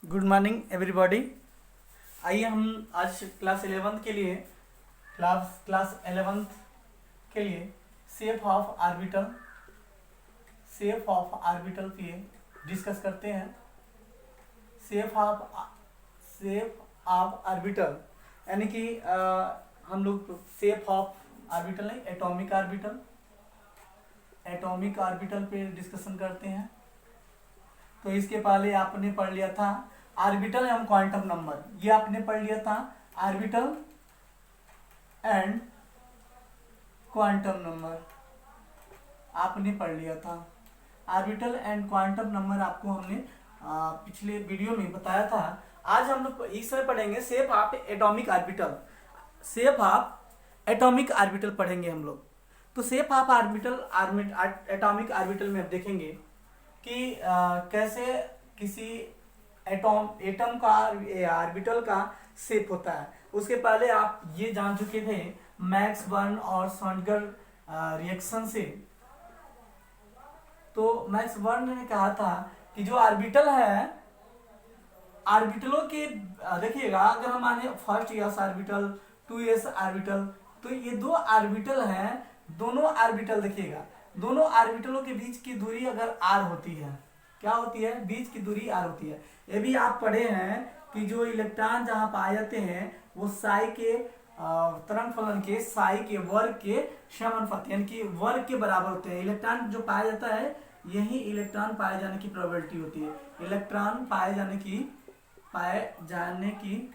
Good morning everybody. आइए हम आज क्लास 11th के लिए शेप ऑफ आर्बिटल पे डिस्कस करते हैं। शेप ऑफ आर्बिटल यानी कि हम लोग शेप ऑफ आर्बिटल नहीं, एटॉमिक आर्बिटल पे डिस्कशन करते हैं। तो इसके पहले आपने पढ़ लिया था आर्बिटल एवं क्वांटम नंबर, ये आपने पढ़ लिया था आर्बिटल एंड क्वांटम नंबर आपने पढ़ लिया था। आर्बिटल एंड क्वांटम नंबर आपको हमने पिछले वीडियो में बताया था। आज हम लोग इसमें पढ़ेंगे शेप ऑफ एटॉमिक आर्बिटल पढ़ेंगे हम लोग। तो शेप ऑफ एटॉमिक आर्बिटल में अब देखेंगे कि कैसे किसी एटम का आर्बिटल का शेप होता है। उसके पहले आप ये जान चुके थे मैक्स बर्न और श्रोडिंगर रिएक्शन से। तो मैक्स बर्न ने कहा था कि जो आर्बिटल है, आर्बिटलों के देखिएगा, अगर हम माने first S orbital, 2s orbital, तो ये दो ऑर्बिटल हैं। दोनों ऑर्बिटल देखिएगा, दोनों ऑर्बिटलों के बीच की दूरी अगर r होती है, क्या होती है, बीच की दूरी r होती है। ये भी आप पढ़े हैं कि जो इलेक्ट्रॉन जहां पाए जाते हैं वो साई के तरंग फलन के साई के वर्ग के समानुपाती यानी कि वर्ग के बराबर होते हैं। इलेक्ट्रॉन जो पाया जाता है, यही इलेक्ट्रॉन पाए जाने की प्रोबेबिलिटी होती है। इलेक्ट्रॉन पाए जाने की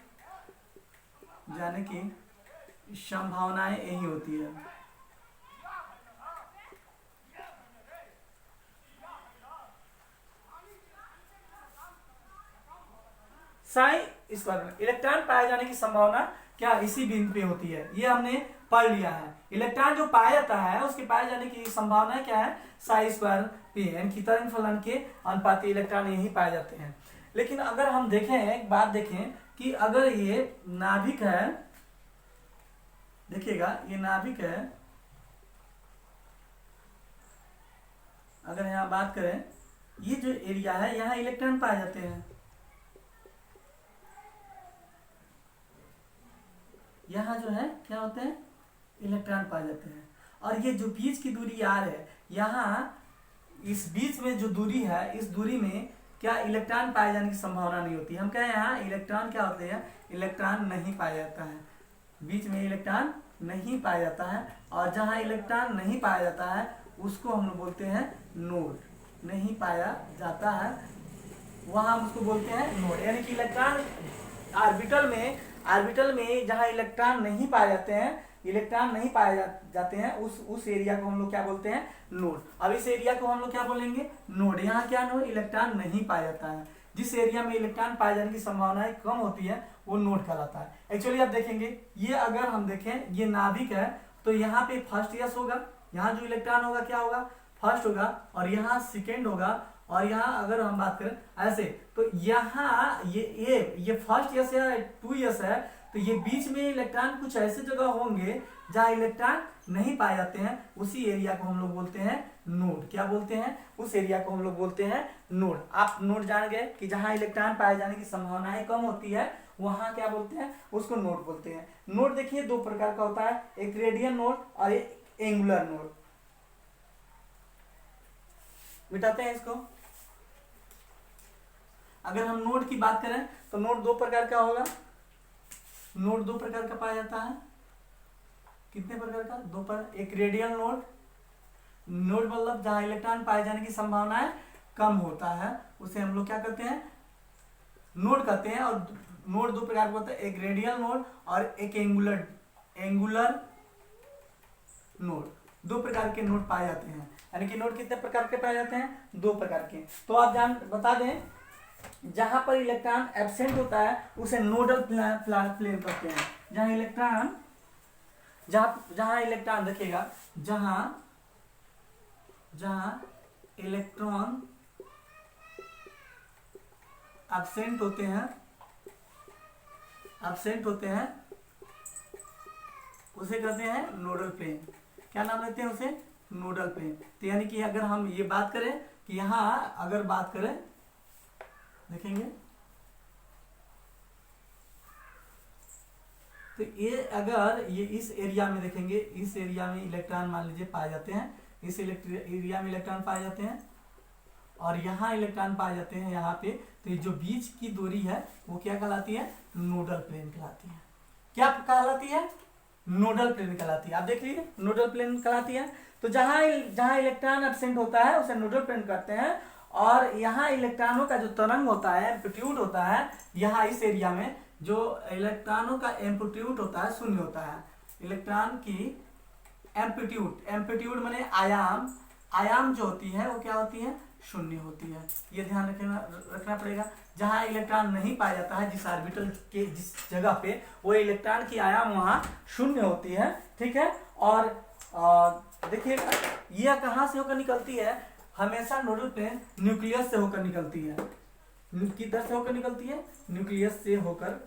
संभावनाएं यही होती है। साई स्क्वायर इलेक्ट्रॉन पाए जाने की संभावना क्या इसी बिंदु पे होती है, ये हमने पढ़ लिया है। इलेक्ट्रॉन जो पाया जाता है उसके पाए जाने की संभावना क्या है, साई स्क्वायर पी, यानी कि तरंग फलन के अनुपाती इलेक्ट्रॉन यही पाए जाते हैं। लेकिन अगर हम देखें, एक बात देखें कि अगर ये नाभिक है, देखिएगा ये नाभिक है, अगर यहां बात करें, ये जो एरिया है यहां इलेक्ट्रॉन पाए जाते हैं, यहाँ जो है क्या होते हैं, इलेक्ट्रॉन पाए जाते हैं। और ये जो बीच की दूरी r है, यहाँ इस बीच में जो दूरी है, इस दूरी में क्या इलेक्ट्रॉन पाए जाने की संभावना नहीं होती। हम कहें यहाँ इलेक्ट्रॉन क्या होते हैं, इलेक्ट्रॉन नहीं पाया जाता है, बीच में इलेक्ट्रॉन नहीं पाया जाता है। और जहाँ इलेक्ट्रॉन नहीं पाया जाता है उसको हम लोग बोलते हैं नोड, नहीं पाया जाता है वहाँ हम उसको बोलते हैं नोड। यानी कि इलेक्ट्रॉन आर्बिटल में जहां इलेक्ट्रॉन नहीं पाए जाते हैं, उस एरिया को हम लोग क्या बोलते हैं, नोड। अब इस एरिया को हम लोग क्या बोलेंगे, नोड। यहाँ क्या नोड, इलेक्ट्रॉन नहीं पाया जाता है। जिस एरिया में इलेक्ट्रॉन पाए जाने की संभावनाएं कम होती है वो नोड कहलाता है। एक्चुअली आप देखेंगे, ये अगर हम देखें, ये नाभिक है, तो यहाँ पे फर्स्ट यस होगा, यहाँ जो इलेक्ट्रॉन होगा क्या होगा, फर्स्ट होगा, और यहाँ सेकेंड होगा, और यहाँ अगर हम बात करें ऐसे, तो यहाँ ये फर्स्ट यस है, 2s है, तो ये बीच में इलेक्ट्रॉन कुछ ऐसे जगह होंगे जहाँ इलेक्ट्रॉन नहीं पाए जाते हैं। उसी एरिया को हम लोग बोलते हैं नोड। क्या बोलते हैं, उस एरिया को हम लोग बोलते हैं नोड। आप नोड जान गए कि जहाँ इलेक्ट्रॉन पाए जाने की संभावनाएं कम होती है वहां क्या बोलते हैं, उसको नोड बोलते हैं। नोड देखिए दो प्रकार का होता है, एक रेडियल नोड और एक एंगुलर नोड। मिटाते हैं इसको। अगर हम नोड की बात करें तो नोड दो प्रकार का होगा, नोड दो प्रकार का पाया जाता है। कितने प्रकार का, दो पर। एक रेडियल नोड मतलब जहां इलेक्ट्रॉन पाए जाने की संभावनाएं कम होता है, उसे हम लोग क्या कहते हैं, नोड कहते हैं। और नोड दो प्रकार का होता है, एक रेडियल नोड और एक एंगुलर नोड। दो प्रकार के नोड पाए जाते हैं। यानी कि नोड कितने प्रकार के पाए जाते हैं, दो प्रकार के। तो आप बता दें, जहां पर इलेक्ट्रॉन एब्सेंट होता है उसे नोडल प्लेन कहते हैं। जहां इलेक्ट्रॉन देखिएगा, जहां इलेक्ट्रॉन एब्सेंट होते हैं उसे कहते हैं नोडल प्लेन। क्या नाम लेते हैं उसे, नोडल प्लेन। तो यानी कि अगर हम ये बात करें कि यहाँ अगर बात करें, देखेंगे तो ये अगर ये इस एरिया में देखेंगे, इस एरिया में इलेक्ट्रॉन मान लीजिए पाए जाते हैं, इस एरिया में इलेक्ट्रॉन पाए जाते हैं और यहाँ इलेक्ट्रॉन पाए जाते हैं यहाँ पे, तो ये जो बीच की दूरी है वो क्या कहलाती है? नोडल प्लेन कहलाती है। क्या कहलाती है? नोडल प्लेन कहलाती है। आप देख लीजिए, नोडल प्लेन कहलाती है। तो जहाँ जहाँ इलेक्ट्रॉन एब्सेंट होता है उसे नोडल प्लेन कहते हैं, और यहाँ इलेक्ट्रॉनों का जो तरंग होता है, एम्पलीट्यूड होता है, यहाँ इस एरिया में जो इलेक्ट्रॉनों का एम्पलीट्यूड होता है शून्य होता है। इलेक्ट्रॉन की एम्पलीट्यूड माने आयाम जो होती है वो क्या होती है? शून्य होती है। ये ध्यान रखना पड़ेगा। जहाँ इलेक्ट्रॉन नहीं पाया जाता है, जिस ऑर्बिटल के जिस जगह पे, वो इलेक्ट्रॉन की आयाम वहाँ शून्य होती है। ठीक है। और देखिए यह कहाँ से होकर निकलती है? हमेशा नोडल प्लेन न्यूक्लियस से होकर निकलती है। किधर से होकर निकलती है? न्यूक्लियस से होकर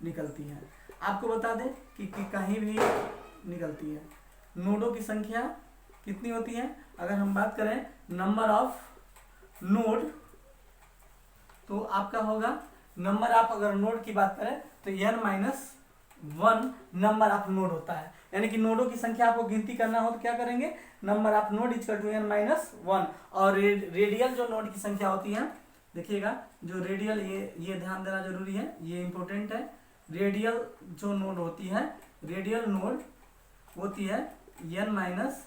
निकलती है। आपको बता दें कि कहीं भी निकलती है। नोडों की संख्या कितनी होती है? अगर हम बात करें नंबर ऑफ नोड, तो आपका होगा नंबर ऑफ, अगर नोड की बात करें तो n-1 नंबर ऑफ नोड होता है। यानी कि नोडों की संख्या आपको गिनती करना हो तो क्या करेंगे? Number of node equal to n-1। और रेडियल जो नोड की संख्या होती है, देखिएगा जो रेडियल, ये ध्यान देना जरूरी है, ये इंपॉर्टेंट है। रेडियल जो नोड होती है, रेडियल नोड होती है n-l-1।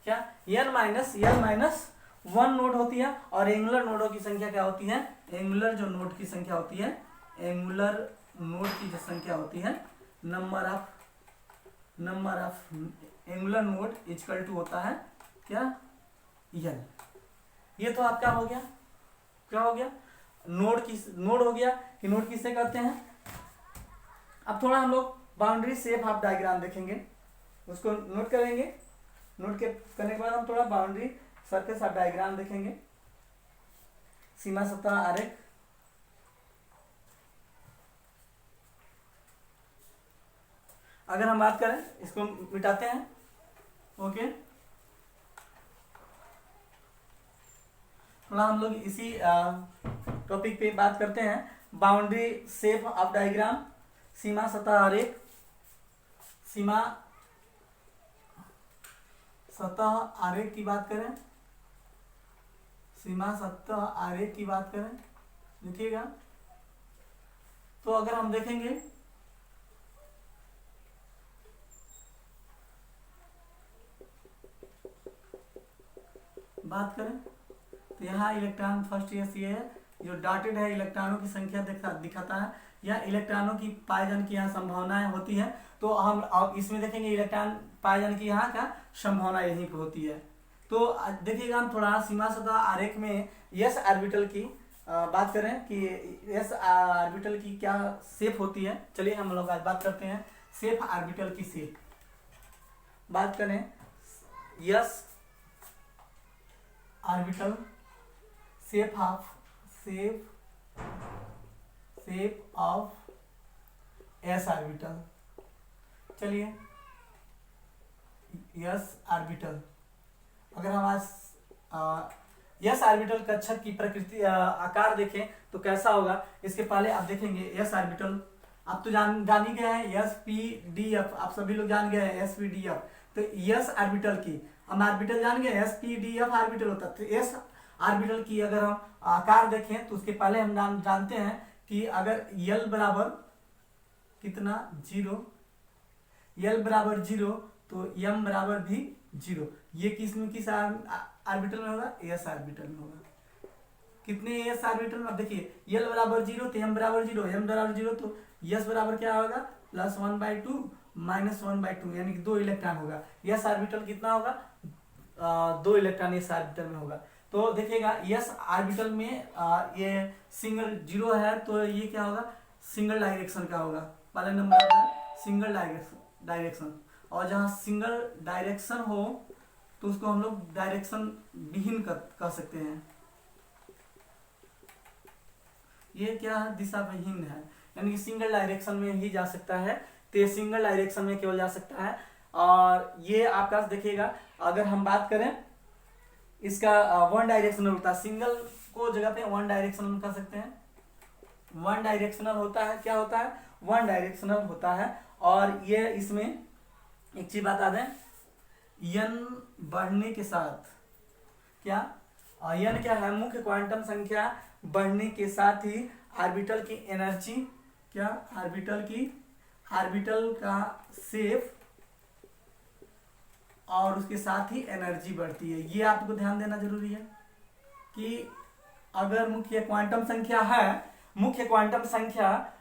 क्या? n-l-1 नोड होती है। और एंगुलर नोडों की संख्या क्या होती है? एंगुलर जो नोड की संख्या होती है, एंगुलर नोड की जो संख्या होती है, number of angular node equal to होता है क्या? n। ये तो आपका हो गया, क्या हो गया? नोड हो गया कि नोड किससे करते हैं। अब थोड़ा हम लोग बाउंड्री शेप ऑफ डायग्राम देखेंगे, उसको नोट करेंगे। नोट करने के बाद हम थोड़ा बाउंड्री सरफेस ऑफ डायग्राम देखेंगे। सीमा सतह आरेख, अगर हम बात करें, इसको मिटाते हैं। ओके, थोड़ा हम लोग इसी टॉपिक पे बात करते हैं। बाउंड्री शेप ऑफ डायग्राम, सीमा सतह आरेख, सीमा सतह आरेख की बात करें, सीमा सतह आरेख की बात करें, देखिएगा। तो अगर हम देखेंगे बात करें तो यहाँ इलेक्ट्रॉन फर्स्ट ये है, जो डॉटेड है इलेक्ट्रॉनों की संख्या दिखाता है, या इलेक्ट्रॉनों की पाए जाने की यहाँ संभावनाएं होती है। तो हम अब इसमें देखेंगे इलेक्ट्रॉन पाए जाने की यहाँ का संभावना यहीं पे होती है। तो देखिएगा हम थोड़ा सीमा सतह आरेख में एस ऑर्बिटल की बात करें कि एस ऑर्बिटल की क्या शेप होती है। चलिए हम लोग आज बात करते हैं शेप ऑर्बिटल की शेप। बात करें S orbital, shape of S orbital. चलिए एस ऑर्बिटल, अगर हम आज एस ऑर्बिटल कक्षक की प्रकृति आकार देखें तो कैसा होगा, इसके पहले आप देखेंगे एस ऑर्बिटल। आप तो जान ही गए हैं एस पी डी एफ, आप सभी लोग जान गए हैं एस पी डी एफ। तो एस ऑर्बिटल की हम ऑर्बिटल जान गए, S P D F orbital होता है। तो एस ऑर्बिटल की अगर हम आकार देखें तो उसके पहले हम जानते हैं कि अगर यल बराबर कितना 0, यल बराबर 0 तो m बराबर भी 0। ये किस ऑर्बिटल में होगा? एस ऑर्बिटल में होगा। कितने एस ऑर्बिटल में? अब देखिए यल बराबर 0 तो m बराबर 0, m बराबर 0 तो s बराबर क्या होगा? +1/2 -1/2, यानी कि 2 इलेक्ट्रॉन होगा। एस ऑर्बिटल कितना होगा? 2 इलेक्ट्रॉन एस ऑर्बिटल में होगा। तो देखिएगा एस ऑर्बिटल में ये सिंगल 0 है तो ये क्या होगा? सिंगल डायरेक्शन का होगा। पहले नंबर आता है सिंगल डायरेक्शन, और जहाँ सिंगल डायरेक्शन हो तो उसको हम लोग डायरेक्शन विहीन कर सकते हैं। ये क्या है? दिशा विहीन है, यानी कि सिंगल डायरेक्शन में ही जा सकता है। तो ये सिंगल डायरेक्शन में केवल जा सकता है। और ये आपका देखिएगा, अगर हम बात करें इसका वन डायरेक्शन में होता है, सिंगल इसको जगह पे वन डायरेक्शनल कर सकते हैं। वन डायरेक्शनल होता है, क्या होता है, वन डायरेक्शनल होता है। और ये इसमें एक चीज बता दें, n बढ़ने के साथ क्या, n क्या है, मुख्य क्वांटम संख्या बढ़ने के साथ ही ऑर्बिटल की एनर्जी, क्या, ऑर्बिटल का शेप और उसके साथ ही एनर्जी बढ़ती है। ये आपको ध्यान देना जरूरी है कि अगर मुख्य क्वांटम संख्या है, मुख्य क्वांटम संख्या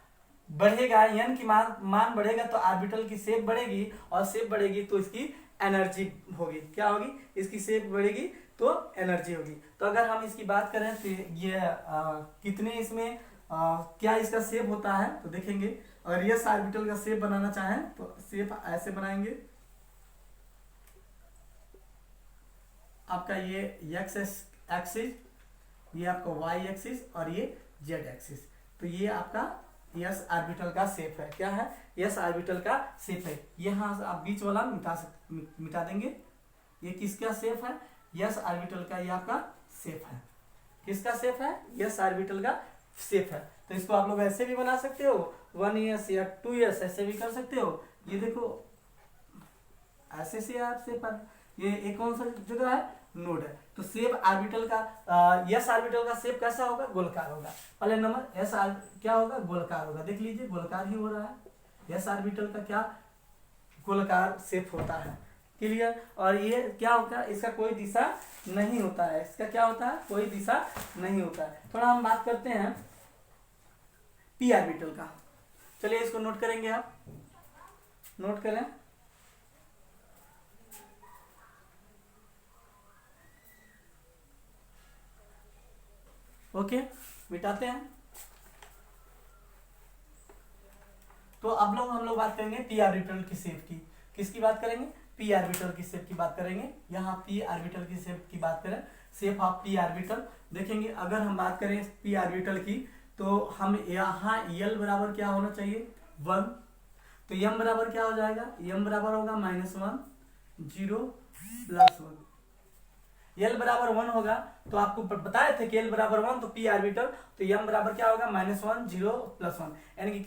बढ़ेगा, n की मान बढ़ेगा तो ऑर्बिटल की शेप बढ़ेगी, और शेप बढ़ेगी तो इसकी एनर्जी होगी, क्या होगी, इसकी शेप बढ़ेगी तो एनर्जी होगी। तो अगर हम इसकी बात करें तो ये कितने इसमें क्या इसका शेप होता है तो देखेंगे। अगर यस ऑर्बिटल का शेप बनाना चाहें तो शेप ऐसे बनाएंगे, आपका ये एक्स एक्सिस, ये आपका वाई एक्सिस और ये जेड एक्सिस। तो ये आपका यस ऑर्बिटल का शेप है, क्या है, यस ऑर्बिटल का शेप है। यहाँ आप बीच वाला मिटा देंगे। ये किसका शेप है, यस ऑर्बिटल का, ये आपका शेप है। किसका शेप है, यस ऑर्बिटल का शेप है। तो इसको आप लोग ऐसे भी बना सकते हो, 1s या 2s ऐसे भी कर सकते हो। ये देखो ऐसे से आप शेप है, ये एक कौन सा जगह है, नोड है। तो शेप ऑर्बिटल का, यस ऑर्बिटल का शेप कैसा होगा, गोलकार होगा। पहले नंबर एस क्या होगा, गोलकार होगा। देख लीजिए गोलकार ही हो रहा है। यस ऑर्बिटल का क्या, गोलकार शेप होता है, क्लियर। और ये क्या होता है, इसका कोई दिशा नहीं होता है, इसका क्या होता है, कोई दिशा नहीं होता है। थोड़ा हम बात करते हैं पी ऑर्बिटल का। चलिए इसको नोट करेंगे, आप नोट करें। ओके, मिटाते हैं। तो अब हम लोग बात करेंगे पी ऑर्बिटल की शेप की। किसकी बात करेंगे, पी ऑर्बिटल की शेप की बात करेंगे। यहाँ पी ऑर्बिटल की शेप की बात करें, शेप ऑफ पी ऑर्बिटल देखेंगे। अगर हम बात करें पी ऑर्बिटल की तो हम यहाँ एल बराबर क्या होना चाहिए, 1। तो एम बराबर क्या हो जाएगा, एम बराबर होगा -1 0 +1। एल बराबर 1 होगा तो आपको बताए थे कि एल बराबर 1 तो पी ऑर्बिटल, तो एम बराबर क्या होगा, -1 0 +1। यानी कि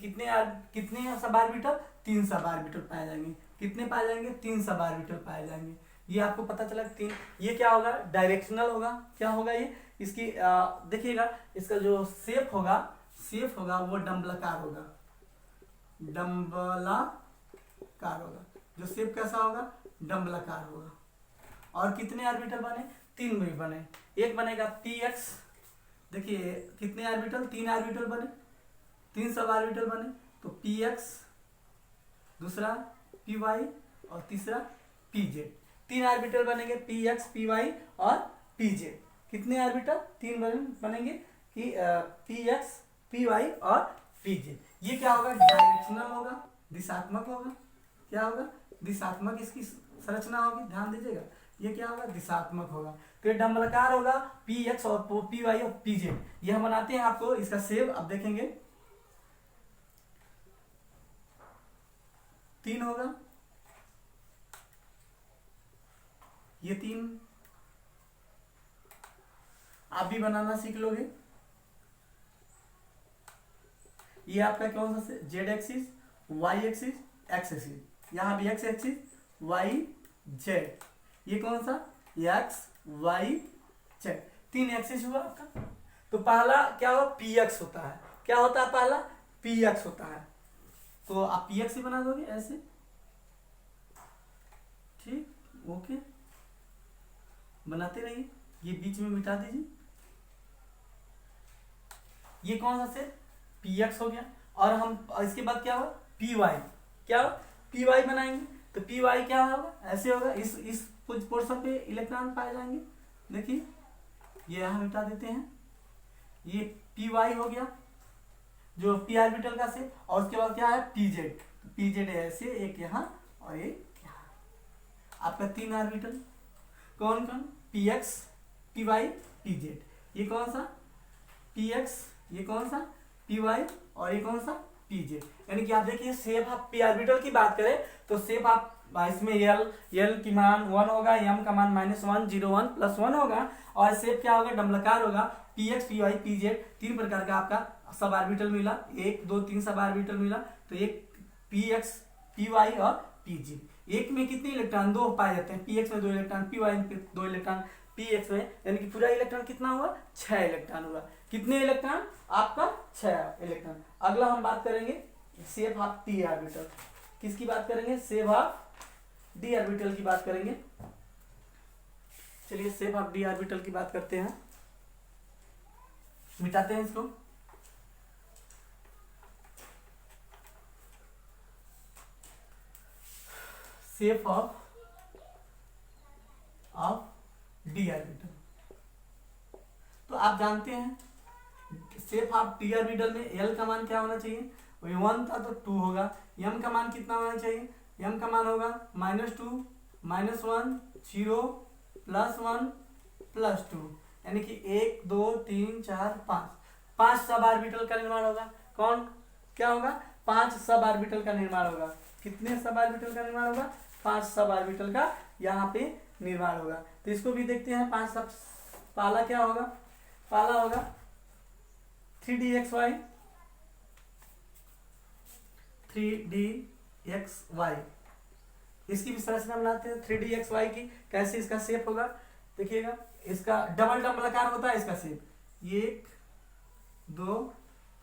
कितने सब ऑर्बिटल, 3 सब ऑर्बिटल पाए जाएंगे। कितने पाए जाएंगे, 3 सब ऑर्बिटल पाए जाएंगे। ये आपको पता चला 3। ये क्या होगा, डायरेक्शनल होगा। क्या होगा ये, इसकी देखिएगा, इसका जो शेप होगा वो डम्बलाकार होगा, डम्बलाकार होगा। जो शेप कैसा होगा, डम्बलाकार होगा। और कितने ऑर्बिटल बने, 3 भी बने। एक बनेगा पी एक्स, देखिए कितने ऑर्बिटल, 3 ऑर्बिटल बने, 3 सब ऑर्बिटल बने। तो पी एक्स, दूसरा पी वाई और तीसरा पी जेड। 3 ऑर्बिटल बनेंगे, पी एक्स, पी वाई और पी जेड। कितने ऑर्बिटल, 3 बनेंगे कि पी एक्स, पी वाई और पी जेड। ये क्या होगा, डायरेक्शनल होगा, दिशात्मक होगा। क्या होगा, दिशात्मक इसकी संरचना होगी, ध्यान दीजिएगा। ये क्या होगा, दिशात्मक होगा। तो ये डम्बलाकार होगा, पी एक्स और पी वाई और पी जेड। ये हम बनाते हैं आपको इसका शेप। अब देखेंगे 3 होगा, ये 3 आप भी बनाना सीख लोगे। ये आपका कौन सा, Z axis, Y axis, X axis. यहाँ भी एक्स एक्सिस, वाई जेड। ये कौन सा, एक्स वाई जेड। 3 एक्सिस हुआ आपका। तो पहला क्या हुआ, पी एक्स होता है। क्या होता है, पहला पी एक्स होता है। तो आप पी एक्स ही बना दोगे ऐसे, ठीक, ओके, बनाते रहिए। ये बीच में मिटा दीजिए। ये कौन सा सेट, पी एक्स हो गया। और हम इसके बाद क्या हुआ, पी वाई। क्या हुआ, पी वाई बनाएंगे। तो पी वाई क्या होगा, ऐसे होगा। इस पोर्शन पे इलेक्ट्रॉन पाए जाएंगे। देखिए ये यहाँ मिटा देते हैं। ये पी वाई हो गया, जो पी ऑर्बिटल का से। और उसके बाद क्या है, पी जेड। पी जेड ऐसे, एक यहाँ और एक यहाँ। आपका 3 ऑर्बिटल कौन कौन, P X, P Y, P Z. ये कौन सा, पी एक्स, ये कौन सा, पी वाई और ये कौन सा, पी जेड। यानी कि आप देखिए शेप ऑफ पी ऑर्बिटल की बात करें तो शेप ऑफ इसमें एल की मान 1 होगा, एम का मान -1 0 1 प्लस 1 होगा, और शेप क्या होगा, डम्बलकार होगा। P X P Y P Z 3 प्रकार का आपका सब ऑर्बिटल मिला, 1 2 3 सब ऑर्बिटल मिला। तो एक पी एक्स पी वाई और पी जी, एक में कितने इलेक्ट्रॉन, 2 पाए जाते हैं। पी एक्स में 2 इलेक्ट्रॉन, पी वाई में 2 इलेक्ट्रॉन, पी एक्स में, यानी कि पूरा इलेक्ट्रॉन कितना हुआ, 6 इलेक्ट्रॉन हुआ। कितने इलेक्ट्रॉन, आपका 6 इलेक्ट्रॉन। अगला हम बात करेंगे शेप ऑफ डी ऑर्बिटल। किसकी बात करेंगे, शेप ऑफ डी ऑर्बिटल की बात करेंगे। चलिए शेप ऑफ डी ऑर्बिटल की बात करते हैं, मिटाते हैं इसको। शेप ऑफ डी ऑर्बिटल, तो आप जानते हैं शेप ऑफ डी ऑर्बिटल में एल का मान क्या होना चाहिए, 1 था तो 2 होगा। एम का मान कितना होना चाहिए, एम का मान होगा -2 -1 0 +1 +2, यानी कि 1 2 3 4 5 सब ऑर्बिटल का निर्माण होगा। कौन क्या होगा, 5 सब ऑर्बिटल का निर्माण होगा। कितने सब ऑर्बिटल का निर्माण होगा, 5 सब ऑर्बिटल का यहाँ पे निर्माण होगा। तो इसको भी देखते हैं, 5 सब। पहला क्या होगा, पहला होगा 3dxy 3dxy, इसकी भी संरचना बनाते हैं 3dxy की। कैसे इसका शेप होगा, देखिएगा, इसका डबल डम्बलकार होता है इसका शेप, 1 2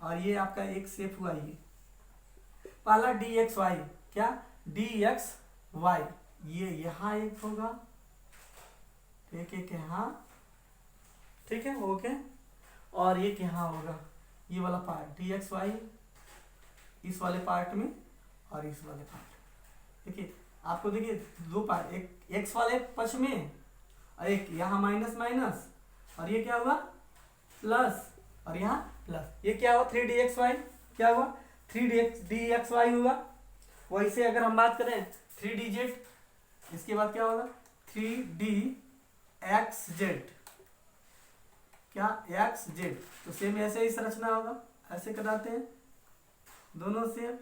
और ये आपका एक शेप हुआ ये। पहला dxy, क्या dxy, ये यहाँ एक होगा, एक यहाँ, ठीक है, ओके, और एक यहाँ होगा, ये वाला पार्ट dxy इस वाले पार्ट में और इस वाले पार्ट। देखिए आपको, देखिए 2 पार्ट, एक एक्स वाले पक्ष में और एक यहाँ माइनस माइनस, और ये क्या हुआ प्लस, और यहाँ प्लस। ये क्या हुआ 3dxy, क्या हुआ 3dxy हुआ। वैसे अगर हम बात करें 3dz, इसके बाद क्या होगा 3dxz, क्या xz, तो सेम ऐसे ही संरचना होगा, ऐसे कराते हैं दोनों से,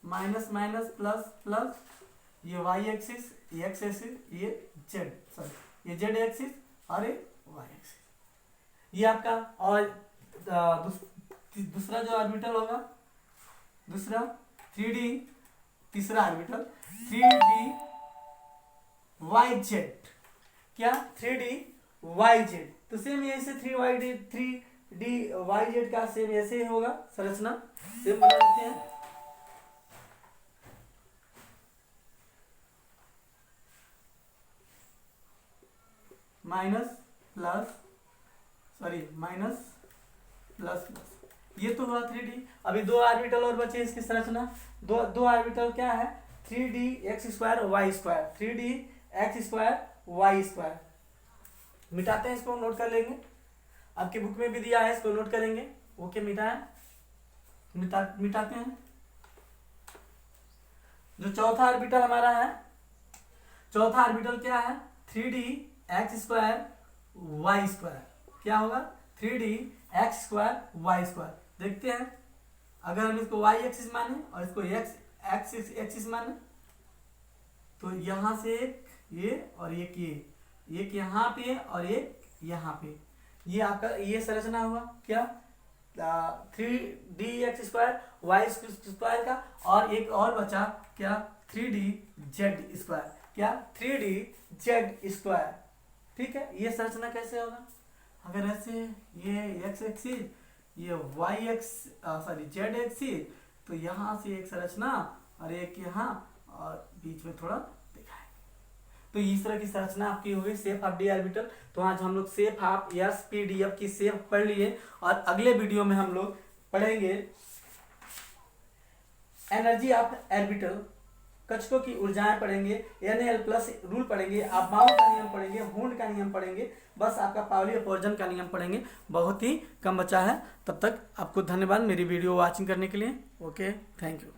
माइनस माइनस प्लस प्लस, ये y एक्सिस, ये x एक्सिस, ये z, सॉरी ये z एक्सिस और ये y एक्सिस। ये आपका, और दूसरा जो ऑर्बिटल होगा, दूसरा 3D, तीसरा ऑर्बिटल 3dYz, क्या 3dYz, तो सेम ऐसे 3dYz का सेम ऐसे ही होगा संरचना, सेम बना देते हैं। Minus plus, sorry minus plus plus, ये तो हुआ 3D। अभी 2 ऑर्बिटल और बचे इसकी संरचना। दो ऑर्बिटल क्या है, 3dx2y2, 3dx2y2। मिटाते हैं इसको, नोट कर लेंगे, आपकी बुक में भी दिया है, इसको नोट करेंगे। ओके, मिटाते हैं। जो चौथा ऑर्बिटल हमारा है, चौथा ऑर्बिटल क्या है, 3dx2y2, क्या होगा 3dx2y2। देखते हैं, अगर हम इसको y एक्सिस माने और इसको x एक्सिस माने, तो यहां से एक ये और एक ये, एक यहाँ पे और एक यहाँ पे, ये आपका ये संरचना हुआ क्या 3dx2y2 का, और एक और बचा क्या 3dz2, क्या 3dz2। ठीक है, ये संरचना कैसे होगा, अगर ऐसे ये x एक्सिस, ये y x sorry z axis, तो यहाँ से एक संरचना और एक यहाँ और बीच में थोड़ा दिखाएंगे, तो इस तरह की संरचना आपकी होगी शेप ऑफ डी ऑर्बिटल। तो आज हम लोग शेप ऑफ एसपीडीएफ की शेप पढ़ लिए, और अगले वीडियो में हम लोग पढ़ेंगे एनर्जी ऑफ ऑर्बिटल, कक्षकों की ऊर्जाएं पढ़ेंगे, NaL+ रूल पढ़ेंगे, आप बाउ का नियम पढ़ेंगे, हुंड का नियम पढ़ेंगे, बस आपका पाउली अपवर्जन का नियम पढ़ेंगे। बहुत ही कम बचा है, तब तक आपको धन्यवाद मेरी वीडियो वॉचिंग करने के लिए। Okay, thank you.